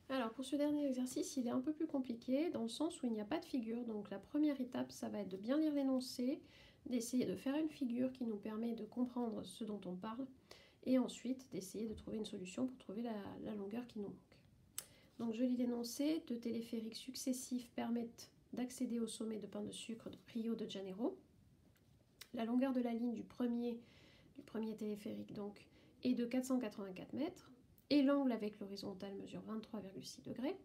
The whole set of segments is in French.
Alors pour ce dernier exercice, il est un peu plus compliqué dans le sens où il n'y a pas de figure. Donc la première étape, ça va être de bien lire l'énoncé, d'essayer de faire une figure qui nous permet de comprendre ce dont on parle, et ensuite d'essayer de trouver une solution pour trouver la longueur qui nous manque. Donc je lis l'énoncé: deux téléphériques successifs permettent d'accéder au sommet de pain de sucre de Rio de Janeiro. La longueur de la ligne du premier téléphérique donc est de 484 mètres, et l'angle avec l'horizontale mesure 23,6 degrés.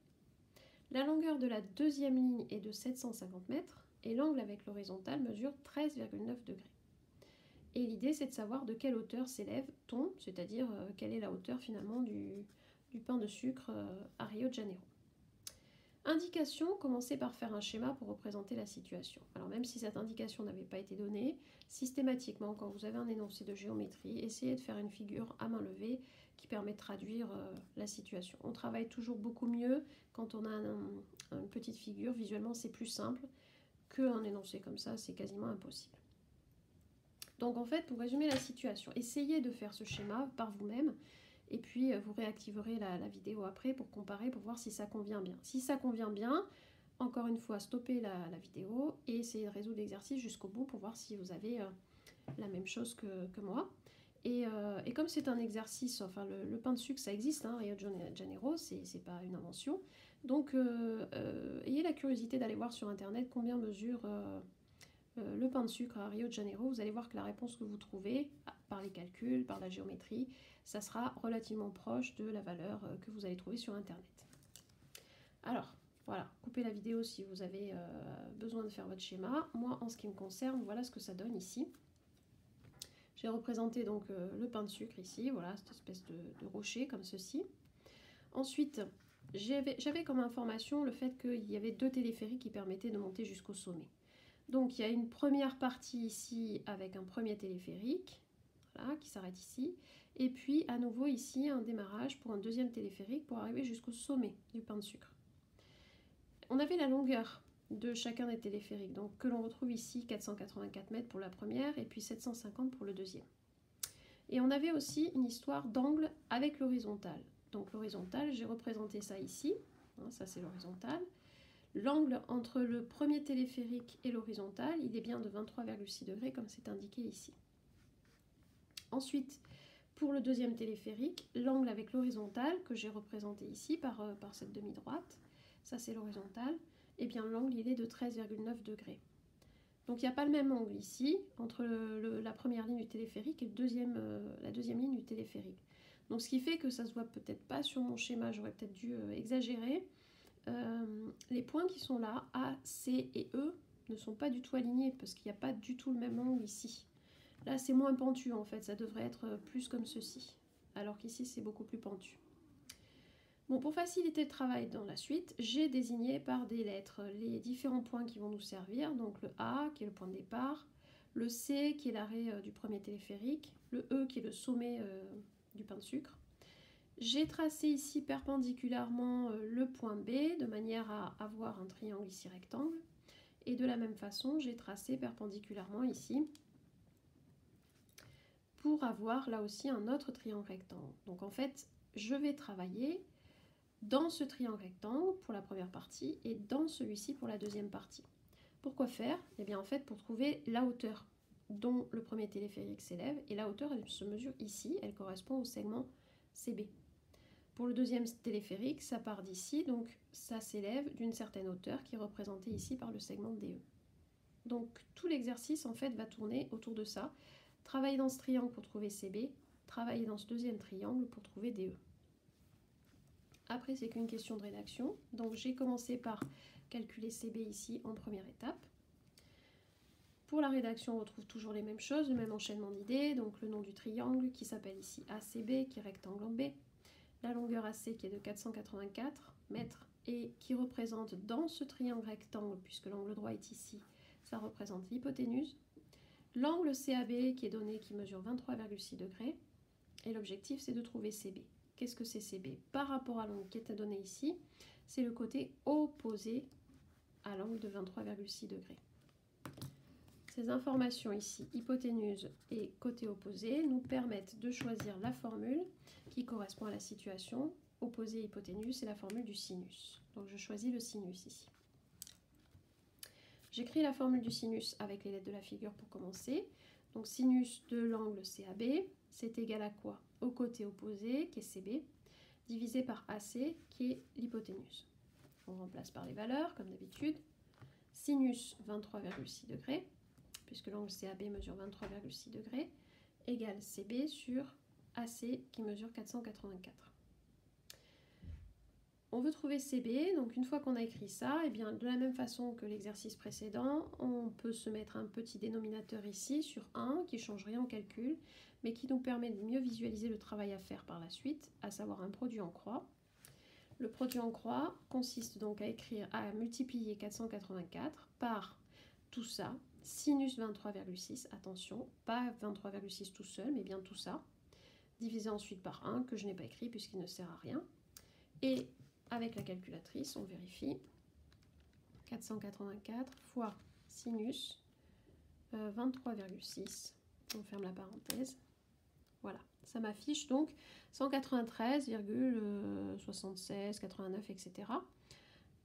La longueur de la deuxième ligne est de 750 mètres, et l'angle avec l'horizontale mesure 13,9 degrés. Et l'idée, c'est de savoir de quelle hauteur s'élève-t-on, c'est-à-dire quelle est la hauteur finalement du pain de sucre à Rio de Janeiro. Indication: commencez par faire un schéma pour représenter la situation. Alors même si cette indication n'avait pas été donnée, systématiquement, quand vous avez un énoncé de géométrie, essayez de faire une figure à main levée qui permet de traduire la situation. On travaille toujours beaucoup mieux quand on a une petite figure. Visuellement, c'est plus simple qu'un énoncé comme ça, c'est quasiment impossible. Donc en fait, pour résumer la situation, essayez de faire ce schéma par vous-même, et puis vous réactiverez la vidéo après pour comparer, pour voir si ça convient bien. Si ça convient bien, encore une fois, stoppez la vidéo et essayez de résoudre l'exercice jusqu'au bout pour voir si vous avez la même chose que moi. Et comme c'est un exercice, enfin le pain de sucre ça existe, hein, Rio de Janeiro, c'est pas une invention. Donc ayez la curiosité d'aller voir sur internet combien mesure le pain de sucre à Rio de Janeiro. Vous allez voir que la réponse que vous trouvez, par les calculs, par la géométrie, ça sera relativement proche de la valeur que vous allez trouver sur internet. Alors, voilà, coupez la vidéo si vous avez besoin de faire votre schéma. Moi, en ce qui me concerne, voilà ce que ça donne ici. J'ai représenté donc le pain de sucre ici, voilà, cette espèce de rocher comme ceci. Ensuite, j'avais comme information le fait qu'il y avait deux téléphériques qui permettaient de monter jusqu'au sommet. Donc il y a une première partie ici avec un premier téléphérique, voilà, qui s'arrête ici, et puis à nouveau ici un démarrage pour un deuxième téléphérique pour arriver jusqu'au sommet du pain de sucre. On avait la longueur de chacun des téléphériques, donc que l'on retrouve ici 484 mètres pour la première et puis 750 pour le deuxième. Et on avait aussi une histoire d'angle avec l'horizontale. Donc l'horizontale, j'ai représenté ça ici, hein, ça c'est l'horizontale. L'angle entre le premier téléphérique et l'horizontale, il est bien de 23,6 degrés comme c'est indiqué ici. Ensuite, pour le deuxième téléphérique, l'angle avec l'horizontale, que j'ai représenté ici par cette demi-droite, ça c'est l'horizontale, et bien l'angle il est de 13,9 degrés. Donc il n'y a pas le même angle ici, entre la première ligne du téléphérique et la deuxième ligne du téléphérique. Donc ce qui fait que ça se voit peut-être pas sur mon schéma, j'aurais peut-être dû exagérer. Les points qui sont là, A, C et E, ne sont pas du tout alignés parce qu'il n'y a pas du tout le même angle ici. Là c'est moins pentu en fait, ça devrait être plus comme ceci, alors qu'ici c'est beaucoup plus pentu. Bon, pour faciliter le travail dans la suite, j'ai désigné par des lettres les différents points qui vont nous servir. Donc le A qui est le point de départ, le C qui est l'arrêt du premier téléphérique, le E qui est le sommet du pain de sucre. J'ai tracé ici perpendiculairement le point B de manière à avoir un triangle ici rectangle. Et de la même façon, j'ai tracé perpendiculairement ici pour avoir là aussi un autre triangle rectangle. Donc en fait, je vais travailler dans ce triangle rectangle pour la première partie et dans celui-ci pour la deuxième partie. Pourquoi faire? Eh bien en fait pour trouver la hauteur dont le premier téléphérique s'élève, et la hauteur elle se mesure ici, elle correspond au segment CB. Pour le deuxième téléphérique, ça part d'ici, donc ça s'élève d'une certaine hauteur qui est représentée ici par le segment DE. Donc tout l'exercice en fait va tourner autour de ça. Travailler dans ce triangle pour trouver CB, travailler dans ce deuxième triangle pour trouver DE. Après, c'est qu'une question de rédaction. Donc j'ai commencé par calculer CB ici en première étape. Pour la rédaction, on retrouve toujours les mêmes choses, le même enchaînement d'idées. Donc le nom du triangle qui s'appelle ici ACB, qui est rectangle en B. La longueur AC qui est de 484 mètres et qui représente dans ce triangle rectangle, puisque l'angle droit est ici, ça représente l'hypoténuse. L'angle CAB qui est donné, qui mesure 23,6 degrés. Et l'objectif, c'est de trouver CB. Qu'est-ce que c'est CB? Par rapport à l'angle qui est donné ici, c'est le côté opposé à l'angle de 23,6 degrés. Ces informations ici, hypoténuse et côté opposé, nous permettent de choisir la formule qui correspond à la situation opposé hypoténuse, c'est la formule du sinus. Donc je choisis le sinus ici. J'écris la formule du sinus avec les lettres de la figure pour commencer. Donc sinus de l'angle CAB, c'est égal à quoi? Au côté opposé, qui est CB, divisé par AC, qui est l'hypoténuse. On remplace par les valeurs, comme d'habitude. Sinus 23,6 degrés, puisque l'angle CAB mesure 23,6 degrés, égale CB sur AC, qui mesure 484. On veut trouver CB, donc une fois qu'on a écrit ça, et bien de la même façon que l'exercice précédent, on peut se mettre un petit dénominateur ici sur 1 qui ne change rien au calcul, mais qui nous permet de mieux visualiser le travail à faire par la suite, à savoir un produit en croix. Le produit en croix consiste donc à multiplier 484 par tout ça, sinus 23,6, attention, pas 23,6 tout seul, mais bien tout ça, divisé ensuite par 1, que je n'ai pas écrit puisqu'il ne sert à rien, et avec la calculatrice, on vérifie. 484 fois sinus 23,6. On ferme la parenthèse. Voilà, ça m'affiche donc 193,76, 89, etc.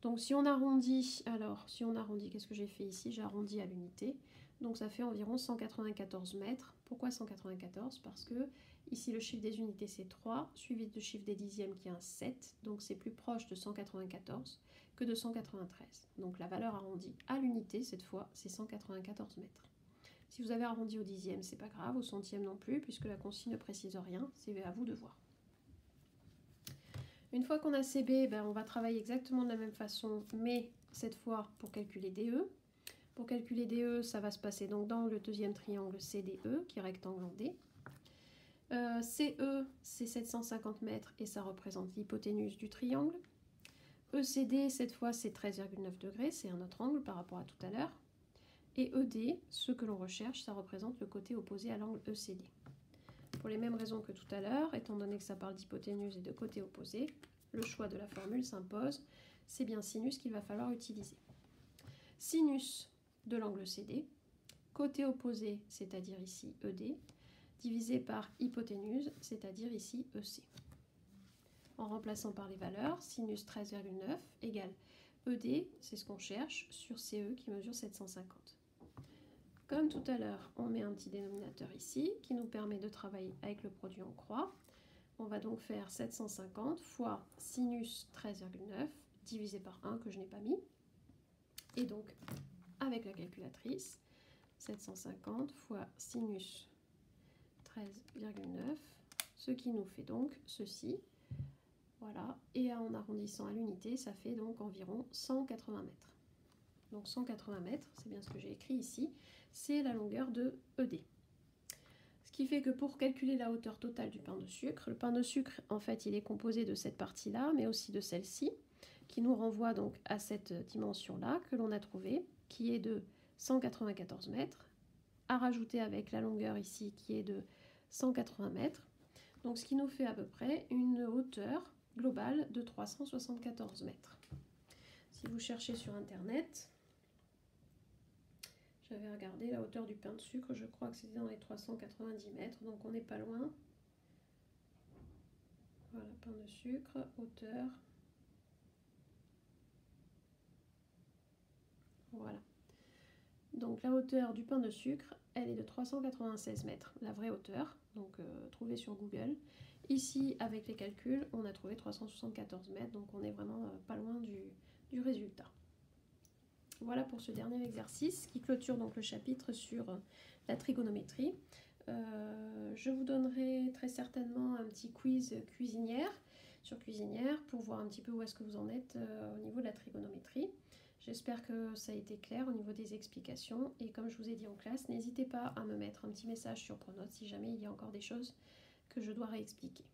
Donc si on arrondit, qu'est-ce que j'ai fait ici? J'ai arrondi à l'unité. Donc ça fait environ 194 mètres. Pourquoi 194? Parce que ici le chiffre des unités c'est 3, suivi du chiffre des dixièmes qui est un 7. Donc c'est plus proche de 194 que de 193. Donc la valeur arrondie à l'unité cette fois c'est 194 mètres. Si vous avez arrondi au dixième, c'est pas grave, au centième non plus, puisque la consigne ne précise rien, c'est à vous de voir. Une fois qu'on a CB, on va travailler exactement de la même façon, mais cette fois pour calculer DE. Pour calculer DE, ça va se passer donc dans le deuxième triangle CDE, qui est rectangle en D. CE, c'est 750 mètres et ça représente l'hypoténuse du triangle. ECD, cette fois, c'est 13,9 degrés, c'est un autre angle par rapport à tout à l'heure. Et ED, ce que l'on recherche, ça représente le côté opposé à l'angle ECD. Pour les mêmes raisons que tout à l'heure, étant donné que ça parle d'hypoténuse et de côté opposé, le choix de la formule s'impose, c'est bien sinus qu'il va falloir utiliser. Sinus de l'angle CD, côté opposé, c'est-à-dire ici ED, divisé par hypoténuse, c'est-à-dire ici EC. En remplaçant par les valeurs, sinus 13,9 égale ED, c'est ce qu'on cherche, sur CE qui mesure 750. Comme tout à l'heure, on met un petit dénominateur ici qui nous permet de travailler avec le produit en croix. On va donc faire 750 fois sinus 13,9 divisé par 1 que je n'ai pas mis. Et donc, avec la calculatrice, 750 fois sinus 13,9, ce qui nous fait donc ceci. Voilà, et en arrondissant à l'unité, ça fait donc environ 180 mètres. Donc 180 mètres, c'est bien ce que j'ai écrit ici, c'est la longueur de ED. Ce qui fait que pour calculer la hauteur totale du pain de sucre, le pain de sucre, en fait, il est composé de cette partie-là, mais aussi de celle-ci, qui nous renvoie donc à cette dimension-là que l'on a trouvée, qui est de 194 mètres, à rajouter avec la longueur ici, qui est de 180 mètres. Donc ce qui nous fait à peu près une hauteur globale de 374 mètres. Si vous cherchez sur Internet, j'avais regardé la hauteur du pain de sucre, je crois que c'était dans les 390 mètres, donc on n'est pas loin. Voilà, pain de sucre, hauteur. Voilà. Donc la hauteur du pain de sucre, elle est de 396 mètres, la vraie hauteur, donc trouvée sur Google. Ici, avec les calculs, on a trouvé 374 mètres, donc on est vraiment pas loin du résultat. Voilà pour ce dernier exercice qui clôture donc le chapitre sur la trigonométrie. Je vous donnerai très certainement un petit quiz sur cuisinière pour voir un petit peu où est-ce que vous en êtes au niveau de la trigonométrie. J'espère que ça a été clair au niveau des explications et comme je vous ai dit en classe, n'hésitez pas à me mettre un petit message sur Pronote si jamais il y a encore des choses que je dois réexpliquer.